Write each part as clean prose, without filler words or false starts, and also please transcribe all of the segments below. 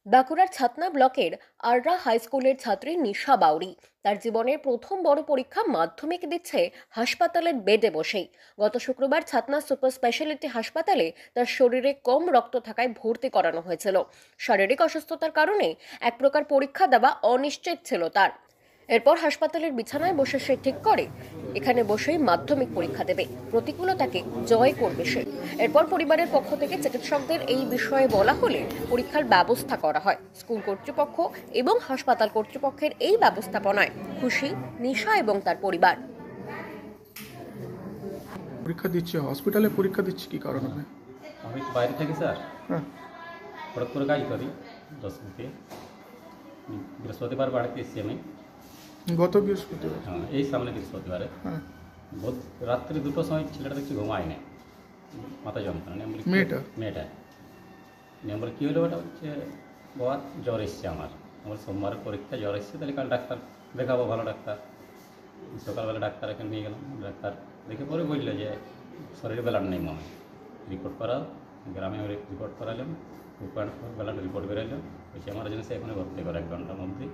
বাঁকুড়ার ছাতনা ব্লকের আররা হাই স্কুলের ছাত্রী নিশা বাউরি তার জীবনের প্রথম বড় পরীক্ষা মাধ্যমিক দিচ্ছে হাসপাতালের বেডে বসেই। গত শুক্রবার ছাতনা সুপার স্পেশালিটি হাসপাতালে তার শরীরে কম রক্ত থাকায় ভর্তি করানো হয়েছিল। শারীরিক অসুস্থতার কারণে এক প্রকার পরীক্ষা দেওয়া অনিশ্চিত ছিল তার। এরপর হাসপাতালের বিছানায় বসে সে ঠিক করে এখানে বসেই মাধ্যমিক পরীক্ষা দেবে, প্রতিকূলতাকে জয় করবে সে। এরপর পরিবারের পক্ষ থেকে চিকিৎসকদের এই বিষয়ে বলা হলে পরীক্ষার ব্যবস্থা করা হয়। স্কুল কর্তৃপক্ষ এবং হাসপাতাল কর্তৃপক্ষের এই ব্যবস্থাপনায় খুশি নিশা এবং তার পরিবার। পরীক্ষা দিচ্ছে হসপিটালে, পরীক্ষা দিচ্ছে কি কারণে? আমি তো বাইরে থাকি স্যার, হ্যাঁ, খড়গপুরে কাজ করি দশমীতে। বৃহস্পতিবার বাড়িতে এসেছি আমি। গত বৃহস্পতিবার। হ্যাঁ, এই সামনে বৃহস্পতিবারে হ্যাঁ, রাত্রি 2টোর সময় ছেলেটা দেখছি ঘুমায় না, মাথা যন্ত্রণা নিয়ে বলি মেয়েটা নিয়ে বলে কী হলো? ওটা হচ্ছে বাবা জ্বর এসছে আমার সোমবারের পরীক্ষা, জ্বর এসছে, তাহলে কাল ডাক্তার দেখাবো, ভালো ডাক্তার। সকালবেলা ডাক্তার এখানে নিয়ে গেলাম, ডাক্তার দেখে পরে বললো যে শরীরে ব্লাড নেই মনে হয়, রিপোর্ট করাও। গ্রামে রিপোর্ট করালাম, 2.4 ব্লাড রিপোর্ট বেরোলো। বলছি আমার জন্য এখানে ভর্তি করো 1 ঘন্টার মধ্যে।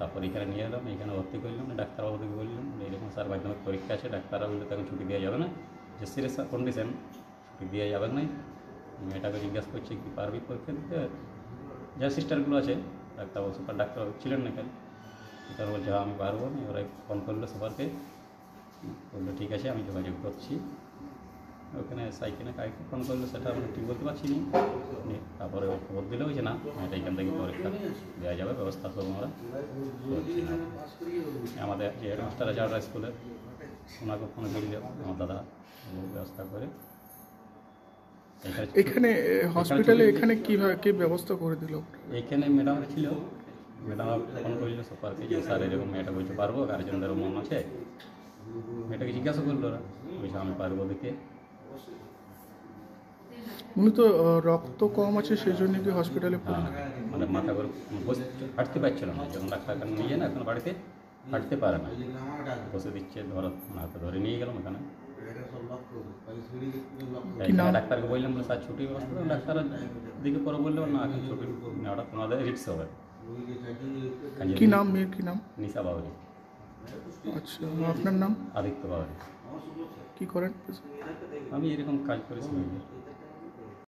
তারপর এখানে নিয়ে এলাম, এখানে ভর্তি করলাম। ডাক্তারবাবুকে বললাম এরকম স্যার মাধ্যমিক পরীক্ষা আছে, ডাক্তাররা বললো তখন ছুটি দেওয়া যাবে না, যে সিরিয়াস কন্ডিশন ছুটি দেওয়া যাবে না। মেয়েটাকে জিজ্ঞাসা করছি কি পারবি পরীক্ষা দিতে? যা সিস্টারগুলো আছে, ডাক্তারবাবু সুপার ডাক্তারবাবু ছিলেন না এখানে, তারা বলছে হ্যাঁ আমি পারবো। ওরা ফোন করলো সুপারকে, বললো ঠিক আছে আমি যোগাযোগ করছি। ওখানে সাইকেলে কাকে ফোন করলো সেটা আমরা ঠিক বলতে পারছি না। তারপরে খবর দিল যে না এটা এখান থেকে পরীক্ষা দেওয়া যাবে, ব্যবস্থা করবো আমরা। আমাদের যে হেডমাস্টার আছে আররা স্কুলের, ওনাকে ফোন করল আমার দাদা ব্যবস্থা করে। এখানে হসপিটালে এখানে কিভাবে কি ব্যবস্থা করে দিল? এইখানে ম্যাডাম ছিল, ম্যাডাম ফোন করলো সুপারকে যে স্যার এরকম মেয়েটা বলতে পারবো, গার্জেনদেরও মন আছে। মেয়েটাকে জিজ্ঞাসা করলো ওরা, বলছে আমি পারবো দিতে। উনি তো রক্ত কম আছে, সেই জন্য কি হসপিটালে পড়লেন? মানে মাথা করে হাঁটতে পারছিল না, যখন ডাক্তার নিয়ে যায় না এখন বাড়িতে হাঁটতে পারে না, বসে দিচ্ছে, ধরো হাতে ধরে নিয়ে গেলাম এখানে। ডাক্তারকে বললাম বলে স্যার ছুটির ব্যবস্থা করুন। ডাক্তার দিকে পরে বললো না এখন ছুটি নেওয়াটা তোমাদের রিক্স হবে। কি নাম মেয়ের, কি নাম? নিশা বাউরি। আচ্ছা, আপনার নাম? আদিত্য বাউরি। কি করেন? আমি এরকম কাজ করেছি।